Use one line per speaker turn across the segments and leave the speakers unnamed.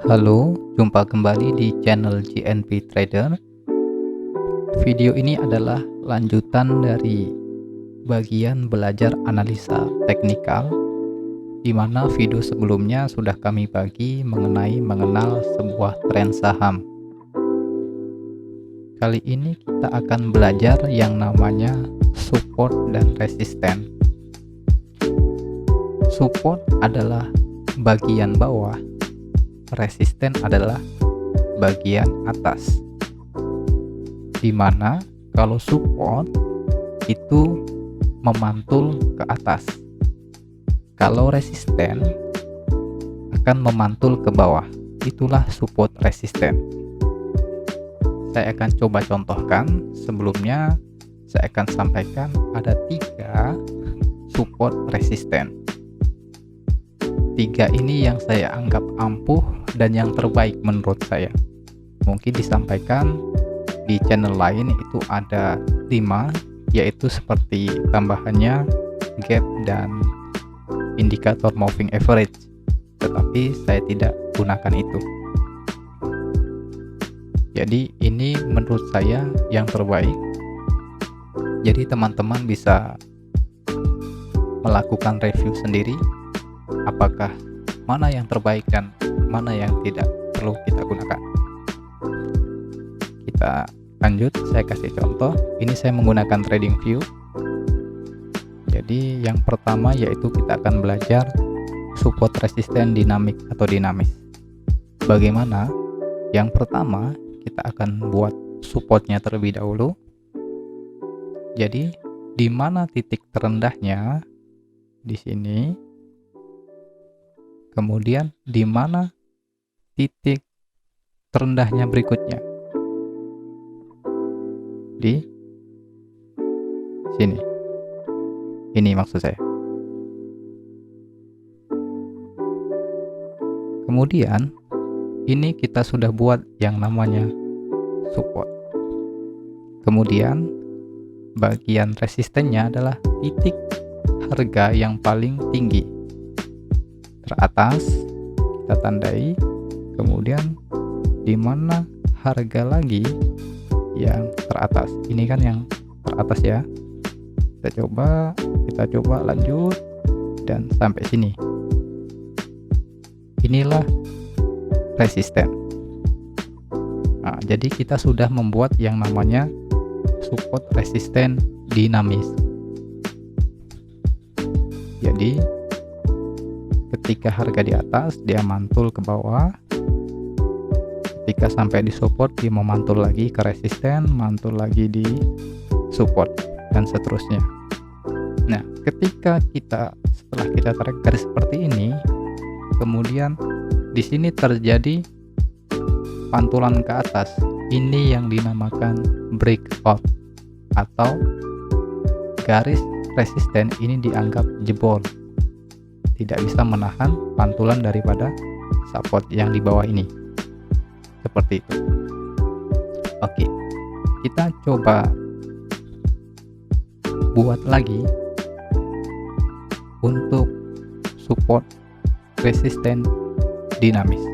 Halo, jumpa kembali di channel GNP Trader. Video ini adalah lanjutan dari bagian belajar analisa teknikal, di mana video sebelumnya sudah kami bagi mengenai mengenal sebuah tren saham. Kali ini kita akan belajar yang namanya support dan resisten. Support adalah bagian bawah, resisten adalah bagian atas, dimana kalau support itu memantul ke atas, kalau resisten akan memantul ke bawah. Itulah support resisten. Saya akan coba contohkan. Sebelumnya saya akan sampaikan ada 3 support resisten. 3 ini yang saya anggap ampuh dan yang terbaik menurut saya. Mungkin disampaikan di channel lain itu ada 5, yaitu seperti tambahannya gap dan indikator moving average, tetapi saya tidak gunakan itu. Jadi ini menurut saya yang terbaik. Jadi teman-teman bisa melakukan review sendiri apakah mana yang terbaik dan mana yang tidak perlu kita gunakan. Kita lanjut, saya kasih contoh. Ini saya menggunakan TradingView. Jadi yang pertama yaitu kita akan belajar support resisten dinamik atau dinamis. Bagaimana? Yang pertama kita akan buat supportnya terlebih dahulu. Jadi di mana titik terendahnya? Di sini. Kemudian di mana titik terendahnya berikutnya? Di sini. Ini maksud saya. Kemudian ini kita sudah buat yang namanya support. Kemudian bagian resistennya adalah titik harga yang paling tinggi teratas, kita tandai. Kemudian di mana harga lagi yang teratas? Ini kan yang teratas ya. Kita coba lanjut dan sampai sini. Inilah resisten. Nah, jadi kita sudah membuat yang namanya support resisten dinamis. Jadi ketika harga di atas dia mantul ke bawah, ketika sampai di support dia memantul lagi ke resisten, mantul lagi di support, dan seterusnya. Nah, ketika setelah kita tarik garis seperti ini, kemudian di sini terjadi pantulan ke atas. Ini yang dinamakan breakout atau garis resisten ini dianggap jebol, tidak bisa menahan pantulan daripada support yang di bawah ini. Seperti itu. Oke, kita coba buat lagi untuk support resisten dinamis.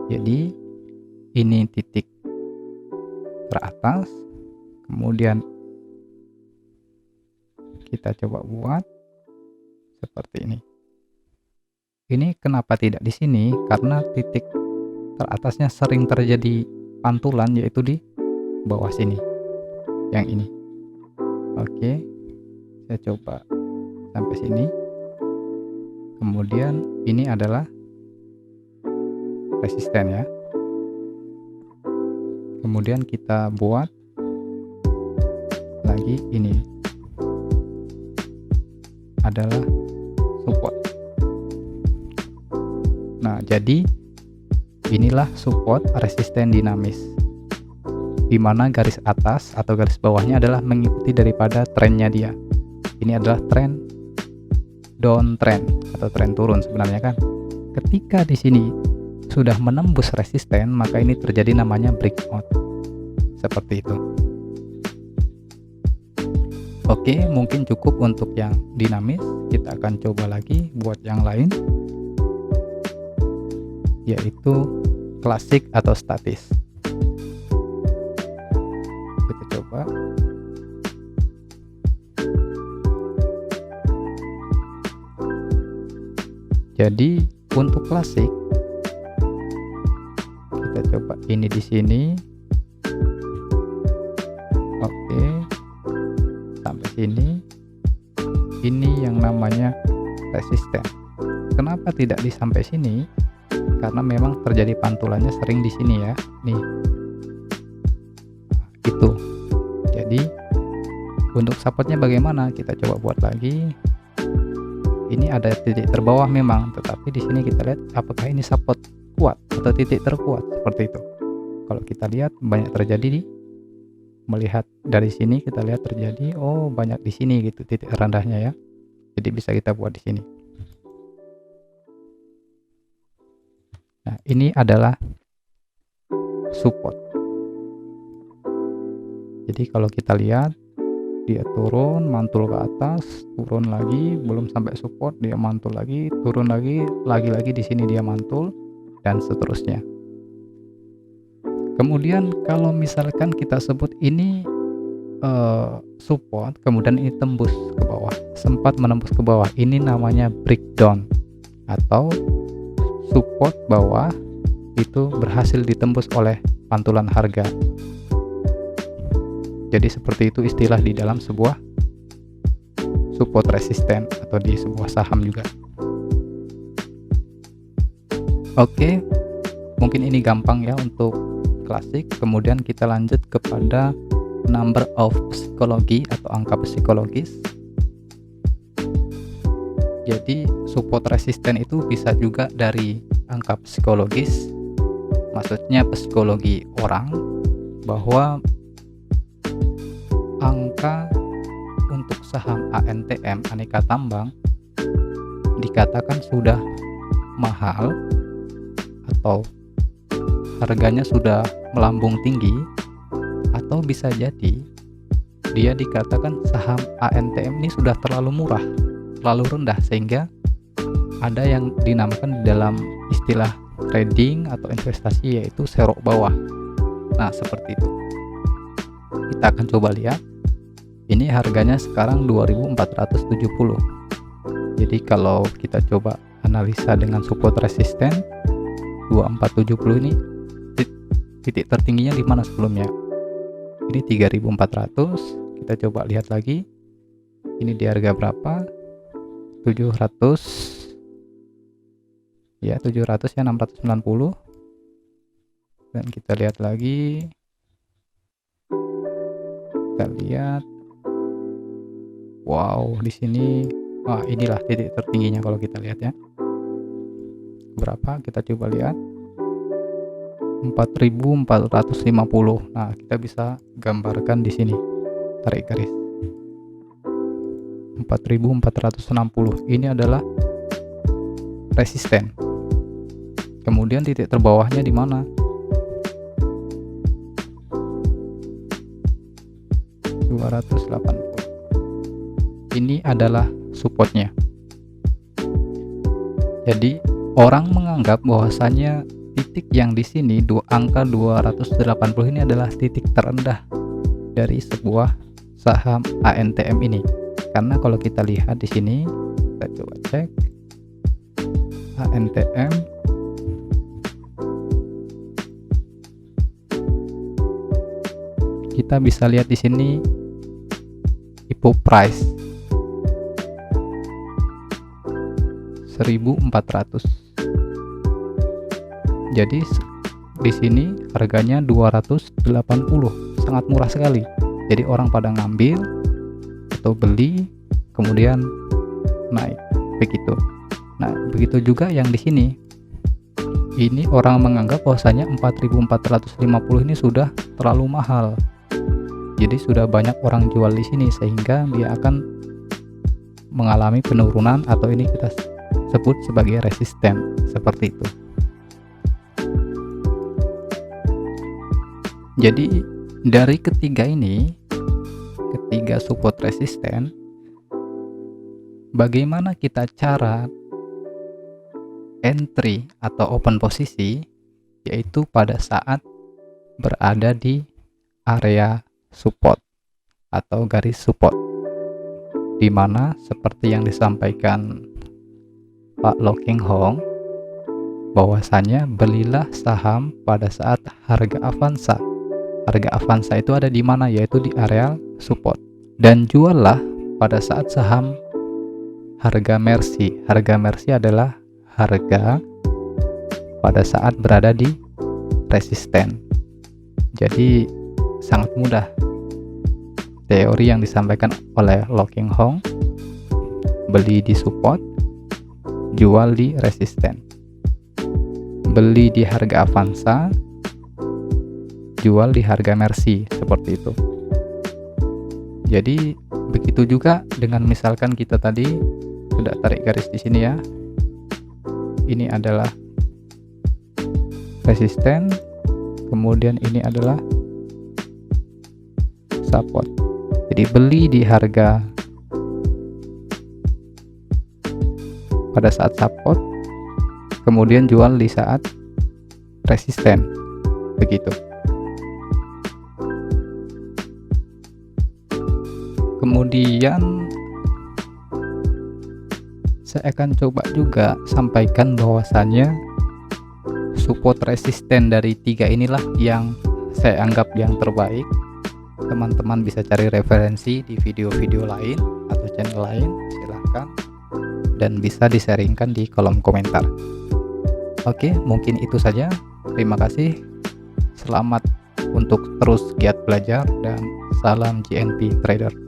Jadi ini titik teratas, kemudian kita coba buat seperti ini. Ini kenapa tidak di sini? Karena titik teratasnya sering terjadi pantulan, yaitu di bawah sini, yang ini. Oke, saya coba sampai sini. Kemudian ini adalah resisten ya. Kemudian kita buat lagi, ini adalah support. Nah, jadi inilah support resisten dinamis, di mana garis atas atau garis bawahnya adalah mengikuti daripada trennya dia. Ini adalah tren downtrend atau tren turun sebenarnya kan. Ketika di sini sudah menembus resisten, maka ini terjadi namanya breakout. Seperti itu. Oke, mungkin cukup untuk yang dinamis. Kita akan coba lagi buat yang lain, yaitu klasik atau statis. Kita coba. Jadi untuk klasik, kita coba ini di sini. Oke, sampai sini. Ini yang namanya resisten. Kenapa tidak sampai sini? Karena memang terjadi pantulannya sering di sini ya. Nih, itu. Jadi untuk supportnya bagaimana? Kita coba buat lagi. Ini ada titik terbawah memang, tetapi di sini kita lihat apakah ini support kuat atau titik terkuat, seperti itu. Kalau kita lihat banyak terjadi melihat dari sini, kita lihat terjadi banyak di sini gitu titik rendahnya ya. Jadi bisa kita buat di sini. Nah, ini adalah support. Jadi kalau kita lihat dia turun, mantul ke atas, turun lagi, belum sampai support, dia mantul lagi, turun lagi, lagi-lagi di sini dia mantul, dan seterusnya. Kemudian kalau misalkan kita sebut ini support, kemudian ini tembus ke bawah, sempat menembus ke bawah, ini namanya breakdown atau support bawah itu berhasil ditembus oleh pantulan harga. Jadi seperti itu istilah di dalam sebuah support resisten atau di sebuah saham juga. Oke, mungkin ini gampang ya untuk klasik. Kemudian kita lanjut kepada number of psikologi atau angka psikologis. Jadi support resisten itu bisa juga dari angka psikologis, maksudnya psikologi orang, bahwa angka untuk saham ANTM aneka tambang dikatakan sudah mahal atau harganya sudah melambung tinggi, atau bisa jadi dia dikatakan saham ANTM ini sudah terlalu murah, terlalu rendah, sehingga ada yang dinamakan di dalam istilah trading atau investasi yaitu serok bawah. Nah, seperti itu. Kita akan coba lihat. Ini harganya sekarang 2470. Jadi kalau kita coba analisa dengan support resisten 2470 ini titik tertingginya di mana sebelumnya? Ini 3400. Kita coba lihat lagi. Ini di harga berapa? 700. Ya, 700 ya, 690. Dan kita lihat lagi. Kita lihat. Wow, di sini inilah titik tertingginya kalau kita lihat ya. Berapa? Kita coba lihat. 4450. Nah, kita bisa gambarkan di sini. Tarik garis. 4460. Ini adalah resisten. Kemudian titik terbawahnya di mana? 280. Ini adalah supportnya. Jadi orang menganggap bahwasanya titik yang di sini angka 280 ini adalah titik terendah dari sebuah saham ANTM ini. Karena kalau kita lihat di sini, kita coba cek ANTM. Kita bisa lihat di sini IPO price 1400. Jadi di sini harganya 280, sangat murah sekali. Jadi orang pada ngambil atau beli kemudian naik begitu. Nah, begitu juga yang di sini. Ini orang menganggap bahwasanya 4450 ini sudah terlalu mahal. Jadi sudah banyak orang jual di sini sehingga dia akan mengalami penurunan atau ini kita sebut sebagai resisten, seperti itu. Jadi dari ketiga ini ketiga support resisten, bagaimana kita cara entry atau open posisi, yaitu pada saat berada di area support atau garis support, di mana seperti yang disampaikan Pak Loh Keng Hong, bahwasanya belilah saham pada saat harga Avanza. Harga Avanza itu ada di mana? Yaitu di area support. Dan juallah pada saat saham harga Mercy. Harga Mercy adalah harga pada saat berada di resisten. Jadi sangat mudah. Teori yang disampaikan oleh Loh Keng Hong, beli di support, jual di resisten. Beli di harga Avanza, jual di harga Mercy, seperti itu. Jadi begitu juga dengan misalkan kita tadi sudah tarik garis di sini ya. Ini adalah resisten, kemudian ini adalah support. Jadi beli di harga pada saat support, kemudian jual di saat resisten, begitu. Kemudian saya akan coba juga sampaikan bahwasannya support resisten dari 3 inilah yang saya anggap yang terbaik. Teman-teman bisa cari referensi di video-video lain atau channel lain, silahkan, dan bisa disaringkan di kolom komentar. Oke, mungkin itu saja. Terima kasih. Selamat untuk terus giat belajar dan salam GNP Trader.